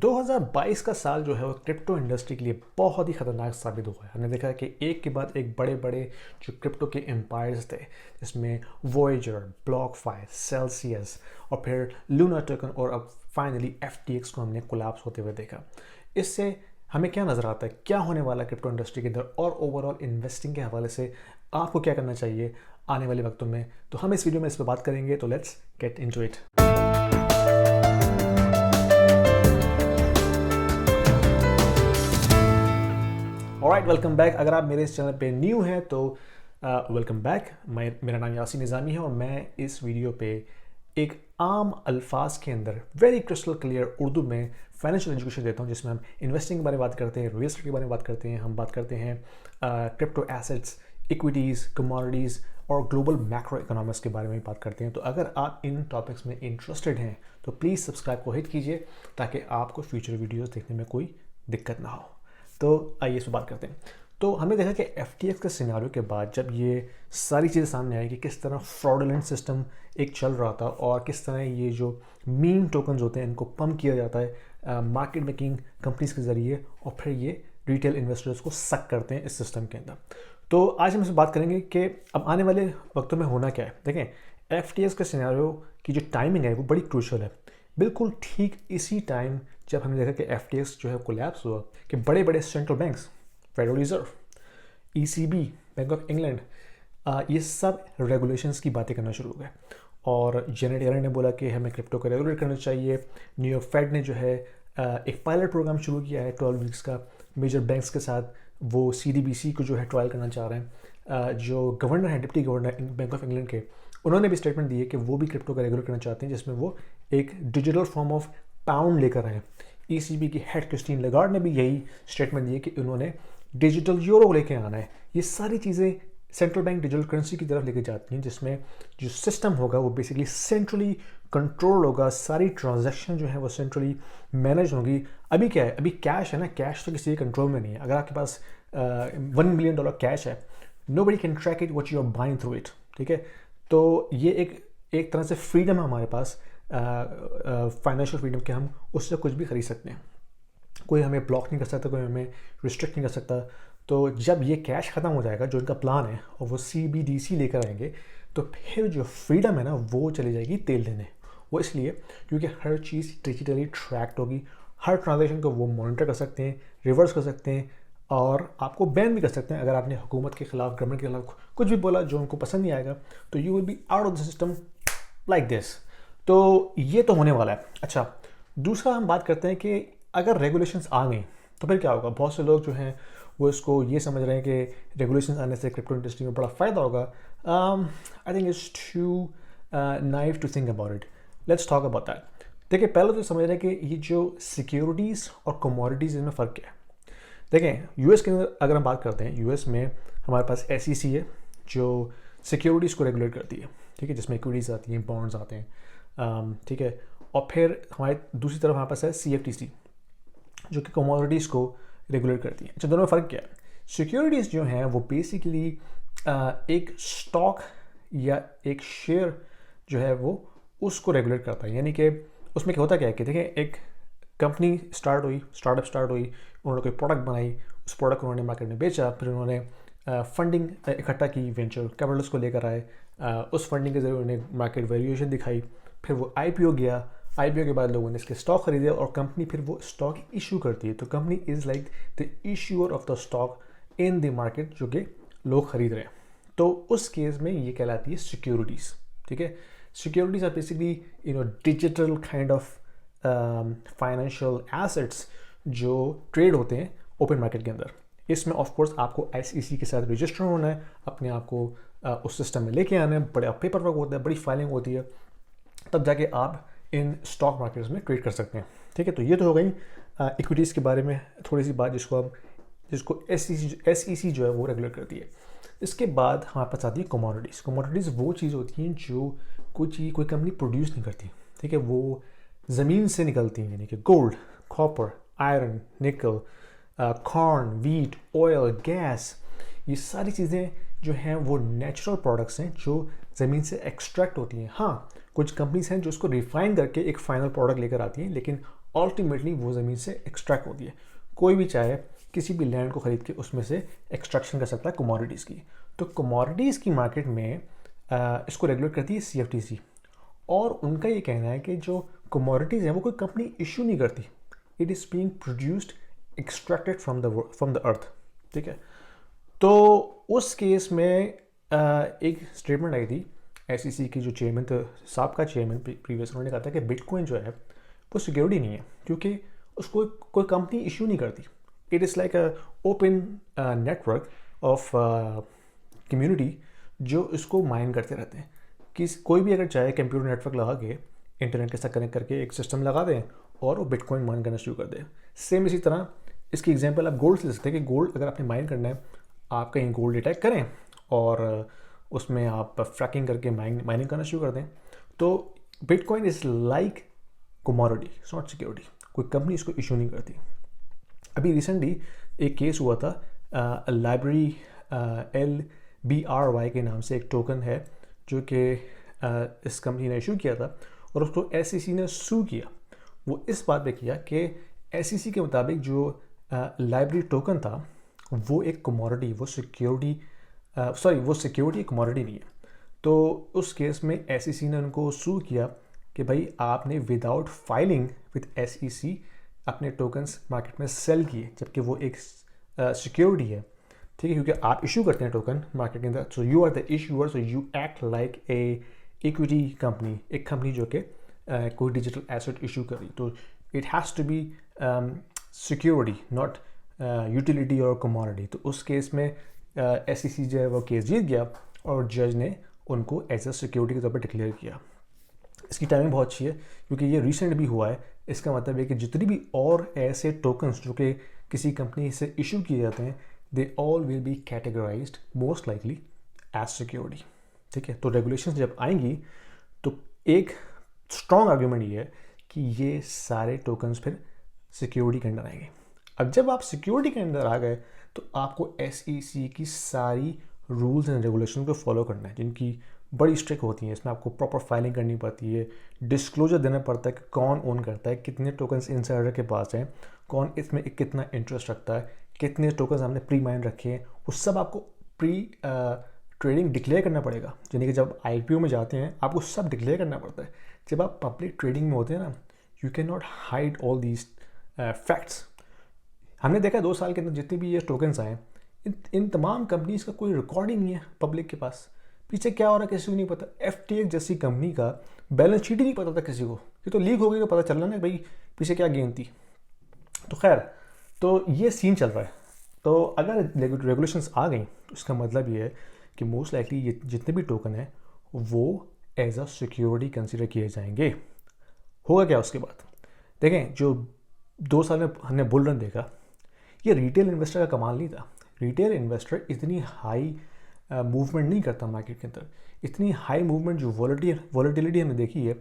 2022 का साल जो है वो क्रिप्टो इंडस्ट्री के लिए बहुत ही खतरनाक साबित हुआ है। हमने देखा है कि एक के बाद एक बड़े बड़े जो क्रिप्टो के एम्पायर्स थे, जिसमें वॉयेजर, ब्लॉकफाई, सेल्सियस और फिर लूना टोकन और अब फाइनली FTX को हमने कोलैप्स होते हुए देखा। इससे हमें क्या नज़र आता है, क्या होने वाला है क्रिप्टो इंडस्ट्री के अंदर और ओवरऑल इन्वेस्टिंग के हवाले से आपको क्या करना चाहिए आने वाले वक्तों में, तो हम इस वीडियो में इस पर बात करेंगे। तो let's get into it. Alright, welcome back. अगर आप मेरे इस चैनल पे न्यू हैं तो वेलकम बैक। मेरा नाम यासीन निज़ामी है और मैं इस वीडियो पे एक आम अल्फाज के अंदर वेरी क्रिस्टल क्लियर उर्दू में फाइनेंशियल एजुकेशन देता हूँ, जिसमें हम इन्वेस्टिंग के बारे में बात करते हैं, रियल एस्टेट के बारे में बात करते हैं, हम बात करते हैं क्रिप्टो एसेट्स, इक्विटीज़, कमोडिटीज़ और ग्लोबल मैक्रो इकोनॉमिक्स के बारे में बात करते हैं। तो अगर आप इन टॉपिक्स में इंटरेस्टेड हैं तो प्लीज़ सब्सक्राइब को हिट कीजिए ताकि आपको फ्यूचर वीडियोज़ देखने में कोई दिक्कत ना हो। तो आइए इस पर बात करते हैं। तो हमने देखा कि FTX के सिनारियो के बाद जब ये सारी चीज़ें सामने आई कि किस तरह फ्रॉडुलेंट सिस्टम एक चल रहा था और किस तरह ये जो मीम टोकन्स होते हैं इनको पम्प किया जाता है मार्केट मेकिंग कंपनीज के ज़रिए और फिर ये रिटेल इन्वेस्टर्स को सक करते हैं इस सिस्टम के अंदर। तो आज हम इसमें बात करेंगे कि अब आने वाले वक्तों में होना क्या है। देखें, FTX के सिनारियो की जो टाइमिंग है वो बड़ी क्रूशल है। बिल्कुल ठीक इसी टाइम जब हमने देखा कि FTX जो है कोलैप्स हुआ कि बड़े बड़े central banks, federal reserve, ECB, bank of England, ये सब रेगुलेशंस की बातें करना शुरू हो गए और जेनेट येलन ने बोला कि हमें क्रिप्टो को रेगुलेट करना चाहिए। न्यूयॉर्क फेड ने जो है एक पायलट प्रोग्राम शुरू किया है 12 वीक्स का मेजर बैंक्स के साथ। वो CDBC को जो है ट्रायल करना चाह रहे हैं। जो गवर्नर है, deputy governor bank of England के, उन्होंने भी स्टेटमेंट दी है कि वो भी क्रिप्टो का रेगुलेट करना चाहते हैं, जिसमें वो एक डिजिटल फॉर्म ऑफ पाउंड लेकर आए। ECB की हेड क्रिस्टीन लेगार्ड ने भी यही स्टेटमेंट दी है कि उन्होंने डिजिटल यूरो लेके आना है। ये सारी चीज़ें सेंट्रल बैंक डिजिटल करेंसी की तरफ लेके जाती हैं, जिसमें जो सिस्टम होगा वो बेसिकली सेंट्रली कंट्रोल होगा। सारी ट्रांजैक्शन जो है वो सेंट्रली मैनेज होगी। अभी क्या है, अभी कैश है ना, कैश तो किसी के कंट्रोल में नहीं है। अगर आपके पास $1 मिलियन कैश है, nobody can track it what you are buying through it. ठीक है, तो ये एक तरह से फ्रीडम है हमारे पास, फाइनेंशियल फ्रीडम के, हम उससे कुछ भी खरीद सकते हैं। कोई हमें ब्लॉक नहीं कर सकता, कोई हमें रिस्ट्रिक्ट नहीं कर सकता। तो जब ये कैश ख़त्म हो जाएगा, जो इनका प्लान है, और वो CBDC लेकर आएंगे, तो फिर जो फ्रीडम है ना वो चली जाएगी तेल लेने। वो इसलिए क्योंकि हर चीज़ डिजिटली ट्रैक्ड होगी, हर ट्रांजेक्शन को वो मॉनिटर कर सकते हैं, रिवर्स कर सकते हैं और आपको बैन भी कर सकते हैं। अगर आपने हुकूमत के ख़िलाफ़, गवर्नमेंट के खिलाफ कुछ भी बोला जो उनको पसंद नहीं आएगा, तो you will be out of the system like this. तो ये तो होने वाला है। अच्छा, दूसरा हम बात करते हैं कि अगर रेगुलेशंस आ गई तो फिर क्या होगा। बहुत से लोग जो हैं वो इसको ये समझ रहे हैं कि रेगुलेशंस आने से क्रिप्टो इंडस्ट्री में बड़ा फ़ायदा होगा। I think it's too naive to think about it. Let's talk about that. देखिए, पहले तो समझ रहे हैं कि ये जो सिक्योरिटीज़ और कमोडिटीज़, इनमें फ़र्क क्या है। देखें, US के अंदर अगर हम बात करते हैं, US में हमारे पास SEC है जो सिक्योरिटीज़ को रेगुलेट करती है। ठीक है, जिसमें इक्विटीज़ आती हैं, बॉन्ड्स आते हैं। ठीक है, और फिर हमारे दूसरी तरफ हमारे पास है CFTC जो कि कमोडिटीज़ को रेगुलेट करती है। अच्छा, दोनों में फ़र्क क्या है। सिक्योरिटीज़ जो हैं वो बेसिकली एक स्टॉक या एक शेयर जो है वो उसको रेगुलेट करता है। यानी कि उसमें क्या होता क्या है कि देखिए, एक कंपनी स्टार्टअप स्टार्ट हुई, उन्होंने कोई प्रोडक्ट बनाई, उस प्रोडक्ट को उन्होंने मार्केट में बेचा, फिर उन्होंने फंडिंग इकट्ठा की, वेंचर कैपिटल्स को लेकर आए, उस फंडिंग के जरिए उन्होंने मार्केट वैल्यूएशन दिखाई, फिर वो IPO गया, IPO के बाद लोगों ने इसके स्टॉक खरीदे और कंपनी फिर वो स्टॉक इशू करती है। तो company is like the issuer of the stock in the market, जो कि लोग खरीद रहे हैं। तो उस केस में ये कहलाती है सिक्योरिटीज़। ठीक है, securities are basically digital kind of financial assets जो ट्रेड होते हैं ओपन मार्केट के अंदर। इसमें ऑफ कोर्स आपको SEC के साथ रजिस्टर होना है, अपने आप को उस सिस्टम में लेके आना है, बड़ा पेपर वर्क होता है, बड़ी फाइलिंग होती है, तब जाके आप इन स्टॉक मार्केट्स में ट्रेड कर सकते हैं। ठीक है, तो ये तो हो गई इक्विटीज़ के बारे में थोड़ी सी बात, जिसको SEC जो है वो रेगुलेट करती है। इसके बाद हमारे पास आती है कमोडिटीज़। कमोडिटीज़ वो चीज़ होती हैं जो कोई कंपनी प्रोड्यूस नहीं करती। ठीक है, वो ज़मीन से निकलती हैं, यानी कि गोल्ड, कॉपर, आयरन, निकल, कॉर्न, वीट, ऑयल, गैस, ये सारी चीज़ें जो हैं वो नेचुरल प्रोडक्ट्स हैं जो ज़मीन से एक्सट्रैक्ट होती हैं। हाँ, कुछ कंपनीज हैं जो उसको रिफाइन करके एक फाइनल प्रोडक्ट लेकर आती हैं, लेकिन अल्टीमेटली वो ज़मीन से एक्सट्रैक्ट होती है। कोई भी चाहे किसी भी लैंड को ख़रीद के उसमें से एक्सट्रैक्शन कर सकता है कमोडिटीज़ की। तो कमोडिटीज़ की मार्केट में इसको रेगुलेट करती है CFTC, और उनका ये कहना है कि जो कमोडिटीज़ हैं वो कोई कंपनी इशू नहीं करती, it is being produced extracted from the earth. ठीक है, तो उस केस में एक स्टेटमेंट आई थी SEC की जो चेयरमैन थे, साहब चेयरमैन प्रीवियस, उन्होंने कहा था कि बिटकॉइन जो है वो सिक्योरिटी नहीं है, क्योंकि उसको कोई कंपनी इशू नहीं करती। It is like a open network of community जो इसको माइन करते रहते हैं। कि कोई भी अगर चाहे कंप्यूटर नेटवर्क लगा के इंटरनेट के साथ कनेक्ट करके एक सिस्टम लगा दें और वो बिटकॉइन माइन करना शुरू कर दें। सेम इसी तरह इसकी एग्जांपल आप गोल्ड से ले सकते हैं कि गोल्ड अगर आपने माइन करना है, आप कहीं गोल्ड डिटेक्ट करें और उसमें आप फ्रैकिंग करके माइनिंग करना शुरू कर दें। तो bitcoin is like commodity, it's not security, कोई कंपनी इसको इशू नहीं करती। अभी रिसेंटली एक केस हुआ था, लाइब्रेरी LBRY के नाम से एक टोकन है जो कि इस कंपनी ने इशू किया था और उसको SEC ने सू किया। वो इस बात पे किया कि SEC के मुताबिक जो लाइब्रेरी टोकन था वो एक कमोडिटी, वो सिक्योरिटी कमोडिटी नहीं है। तो उस केस में SEC ने उनको सू किया कि भाई आपने विदाउट फाइलिंग विद SEC अपने टोकन्स मार्केट में सेल किए, जबकि वो एक सिक्योरिटी है। ठीक है, क्योंकि आप इशू करते हैं टोकन मार्केट के अंदर, so you are the issuer, so you act like a equity company, एक कंपनी जो कि कोई डिजिटल एसेट इशू कर रही। तो it has to be security, not utility और कमोडिटी। तो उस केस में SEC जो है वो केस जीत गया और जज ने उनको एज अ सिक्योरिटी के तौर पर डिक्लेयर किया। इसकी टाइमिंग बहुत अच्छी है क्योंकि ये रिसेंट भी हुआ है। इसका मतलब है कि जितनी भी और ऐसे टोकन्स जो कि किसी कंपनी से इशू किए जाते हैं, they all will be categorized most likely as security. ठीक है, तो रेगुलेशंस जब आएंगी तो एक स्ट्रॉन्ग आर्ग्यूमेंट ये है कि ये सारे टोकन्स फिर सिक्योरिटी के अंडर आएंगे। अब जब आप सिक्योरिटी के अंदर आ गए तो आपको SEC की सारी रूल्स एंड रेगुलेशन को फॉलो करना है, जिनकी बड़ी स्ट्रिक्ट होती हैं। इसमें आपको प्रॉपर फाइलिंग करनी पड़ती है, डिस्क्लोजर देना पड़ता है कि कौन ओन करता है, कितने टोकन्स इनसाइडर के पास हैं, कौन इसमें कितना इंटरेस्ट रखता है, कितने टोकन्स हमने प्री माइन रखे हैं, वो सब आपको प्री ट्रेडिंग डिक्लेयर करना पड़ेगा। यानी कि जब IPO में जाते हैं आपको सब डिक्लेयर करना पड़ता है। जब आप पब्लिक ट्रेडिंग में होते हैं ना, you can not hide all these facts. हमने देखा 2 साल के अंदर जितने भी ये टोकन्स आए, इन तमाम कंपनीज का कोई रिकॉर्ड ही नहीं है पब्लिक के पास। पीछे क्या हो रहा है किसी को नहीं पता। FTX जैसी कंपनी का बैलेंस शीट ही नहीं पता था किसी को, ये तो लीक हो गई तो पता चल रहा ना भाई पीछे क्या गेम थी। तो खैर, तो ये सीन चल रहा है। तो अगर रेगुलेशंस आ गई तो इसका मतलब ये है कि मोस्ट लाइकली ये जितने भी टोकन हैं वो एज अ सिक्योरिटी कंसिडर किए जाएंगे। होगा क्या उसके बाद? देखें, जो 2 साल में हमने बुल रन देखा, ये रिटेल इन्वेस्टर का कमाल नहीं था। रिटेल इन्वेस्टर इतनी हाई मूवमेंट नहीं करता मार्केट के अंदर। इतनी हाई मूवमेंट जो वॉलेटिलिटी हमने देखी है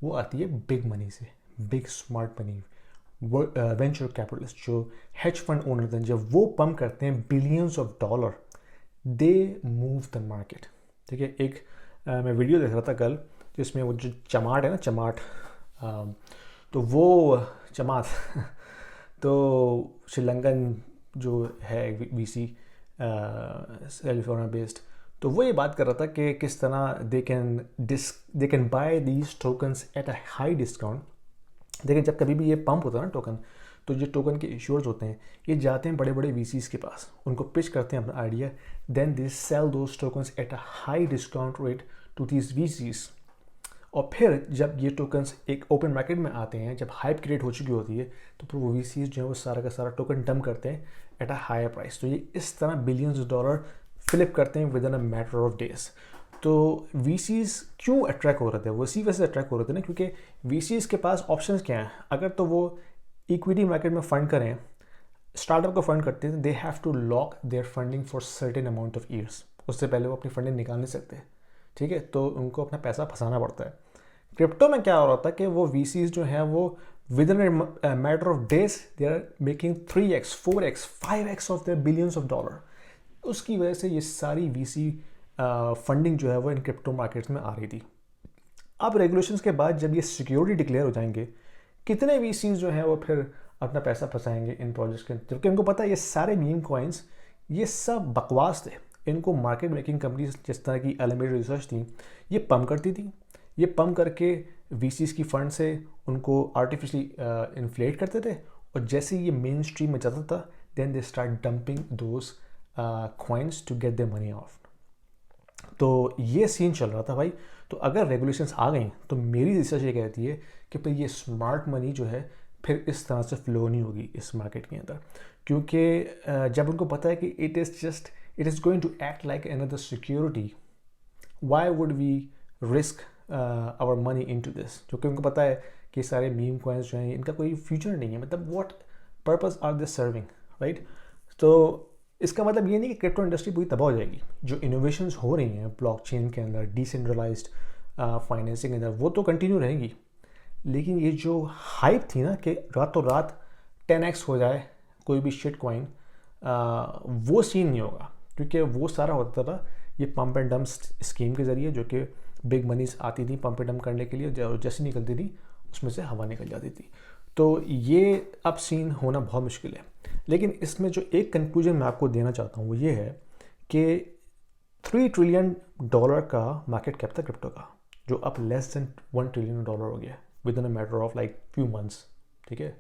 वो आती है बिग मनी से, big smart money, venture capitalist, जो हेज फंड ओनर हैं, जब वो पंप करते हैं billions of dollar, they move the market. ठीक है, एक मैं वीडियो देख रहा था कल जिसमें वो जो चमाट है ना, चमाट, तो वो चमात तो श्रीलंकन जो है VC कैलिफोर्निया बेस्ड, तो वो ये बात कर रहा था कि किस तरह they can buy these tokens at a high discount. देखिए, जब कभी भी ये पंप होता है ना टोकन, तो जो टोकन के इश्यूअर्स होते हैं ये जाते हैं बड़े बड़े VCs के पास, उनको पिच करते हैं अपना idea, then they sell those tokens at a high discount rate to these VCs। और फिर जब ये टोकन्स एक ओपन मार्केट में आते हैं, जब हाइप क्रिएट हो चुकी होती है, तो फिर वो VCs जो है वो सारा का सारा टोकन डंप करते हैं एट अ हायर प्राइस। तो ये इस तरह बिलियंस $, फ्लिप करते हैं with in a matter of days. तो VCs क्यों अट्रैक्ट हो रहे थे? वो इसी वजह से अट्रैक्ट हो रहे थे ना, क्योंकि VCs के पास ऑप्शंस क्या हैं। अगर तो वो इक्विटी मार्केट में फंड करें, स्टार्टअप को फंड करते हैं, they have to lock their funding for certain amount of years. उससे पहले वो अपनी फंडिंग निकाल नहीं सकते। ठीक है, तो उनको अपना पैसा फंसाना पड़ता है। क्रिप्टो में क्या हो रहा था कि वो VCs जो हैं वो with in matter of days they are making 3x 4x 5x of their billions of dollar. उसकी वजह से ये सारी VC फंडिंग जो है वो इन क्रिप्टो मार्केट्स में आ रही थी। अब रेगुलेशंस के बाद जब ये सिक्योरिटी डिक्लेयर हो जाएंगे, कितने VCs जो हैं वो फिर अपना पैसा फंसाएंगे इन प्रोजेक्ट्स के, जबकि उनको पता है ये सारे मीम कॉइन्स ये सब बकवास थे। इनको मार्केट मेकिंग कंपनीज जिस तरह की एलिमेंट रिसर्च थी ये पम्प करती थी, ये पम्प करके VCs की फंड से उनको आर्टिफिशली इन्फ्लेट करते थे, और जैसे ये मेन स्ट्रीम में जाता था then they start dumping those coins to get the money off. तो ये सीन चल रहा था भाई। तो अगर रेगुलेशंस आ गई तो मेरी रिसर्च ये कहती है कि फिर ये स्मार्ट मनी जो है फिर इस तरह से फ्लो नहीं होगी इस मार्केट के अंदर, क्योंकि जब उनको पता है कि it is going to act like another security, why would we risk our money into this, क्योंकि उनको पता है कि सारे मीम कॉइन्स जो हैं इनका कोई फ्यूचर नहीं है, मतलब what purpose are they serving, right. तो इसका मतलब ये नहीं कि क्रिप्टो इंडस्ट्री पूरी तबाह हो जाएगी। जो इनोवेशंस हो रही हैं ब्लॉकचेन के अंदर, डिसेंट्रलाइज्ड फाइनेंसिंग के अंदर, वो तो कंटिन्यू रहेंगी, लेकिन ये जो हाइप थी ना कि रातों रात 10x हो जाए कोई भी शिट कॉइन, वो सीन नहीं होगा, क्योंकि वो सारा होता था ये पंप एंड डंप स्कीम के ज़रिए, जो कि बिग मनीज आती थी पंप एंड डंप करने के लिए, और जैसे निकलती थी उसमें से हवा निकल जाती थी। तो ये अब सीन होना बहुत मुश्किल है। लेकिन इसमें जो एक कंक्लूजन मैं आपको देना चाहता हूँ वो ये है कि $3 ट्रिलियन का मार्केट कैप था क्रिप्टो का, जो अब लेस देन $1 ट्रिलियन हो गया with in a matter of like few months, ठीक है।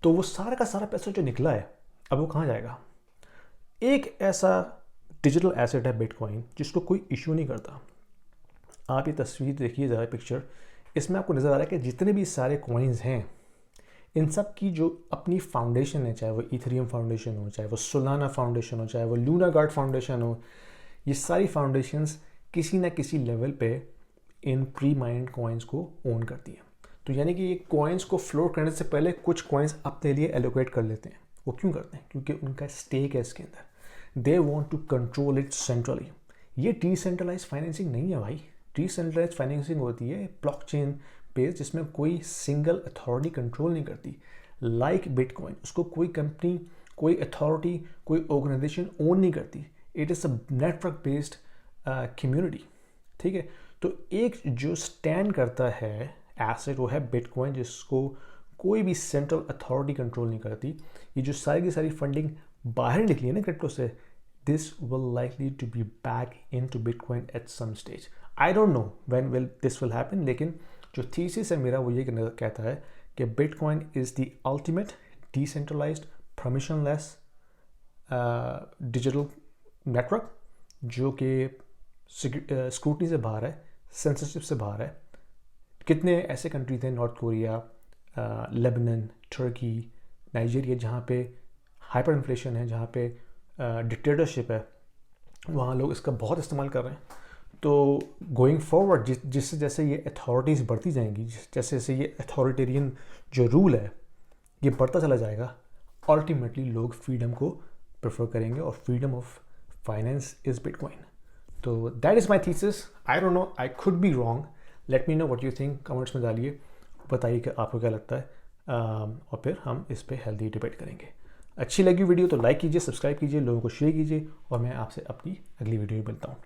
तो वो सारा का सारा पैसा जो निकला है अब वो कहाँ जाएगा? एक ऐसा डिजिटल एसेट है बिटकॉइन जिसको कोई इशू नहीं करता। आप ये तस्वीर देखिए ज़रा, पिक्चर, इसमें आपको नज़र आ रहा है कि जितने भी सारे कॉइन्स हैं इन सब की जो अपनी फाउंडेशन है, चाहे वो इथेरियम फाउंडेशन हो, चाहे वो सोलाना फाउंडेशन हो, चाहे वो लूना गार्ड फाउंडेशन हो, ये सारी फाउंडेशंस किसी ना किसी लेवल पे इन प्री माइंड कॉइन्स को ओन करती हैं। तो यानी कि ये कॉइन्स को फ्लोट करने से पहले कुछ कॉइन्स अपने लिए एलोकेट कर लेते हैं। वो क्यों करते हैं? क्योंकि उनका स्टेक है इसके अंदर, they want to control it centrally. ये डिसेंट्रलाइज फाइनेंसिंग नहीं है भाई। डिसेंट्रलाइज फाइनेंसिंग होती है ब्लॉकचेन बेस, जिसमें कोई सिंगल अथॉरिटी कंट्रोल नहीं करती। लाइक बिटकॉइन, उसको कोई कंपनी, कोई अथॉरिटी, कोई ऑर्गेनाइजेशन ओन नहीं करती। It is a network based community, ठीक है। तो एक जो स्टैंड करता है एसेट वो है बिटकॉइन, जिसको कोई भी सेंट्रल अथॉरिटी कंट्रोल नहीं करती। ये जो सारी की सारी फंडिंग बाहर निकली है ना क्रिप्टो से, this will likely to be back into bitcoin at some stage. I don't know when will this will happen, लेकिन जो थीसिस है मेरा वो ये कहता है कि bitcoin is the ultimate decentralised permissionless digital network, जो कि स्क्रूटनी से बाहर है, सेंसरशिप से बाहर है। कितने ऐसे कंट्री थे, north Korea, Lebanon, Turkey, Nigeria, जहाँ पे हाइपर इन्फ्लेशन है, जहाँ पे डिक्टेटरशिप है, वहाँ लोग इसका बहुत इस्तेमाल कर रहे हैं। तो गोइंग फॉरवर्ड जिससे जैसे ये अथॉरिटीज़ बढ़ती जाएंगी, जैसे जैसे ये अथॉरिटेरियन जो रूल है ये बढ़ता चला जाएगा, अल्टीमेटली लोग फ्रीडम को प्रेफर करेंगे, और freedom of finance is bitcoin. तो that is my thesis. I don't know, I could be wrong. Let me know what you think, comments में डालिए, बताइए कि आपको क्या लगता है, और फिर हम इस पे हेल्दी डिबेट करेंगे। अच्छी लगी वीडियो तो लाइक कीजिए, सब्सक्राइब कीजिए, लोगों को शेयर कीजिए, और मैं आपसे अपनी अगली वीडियो में मिलता हूँ।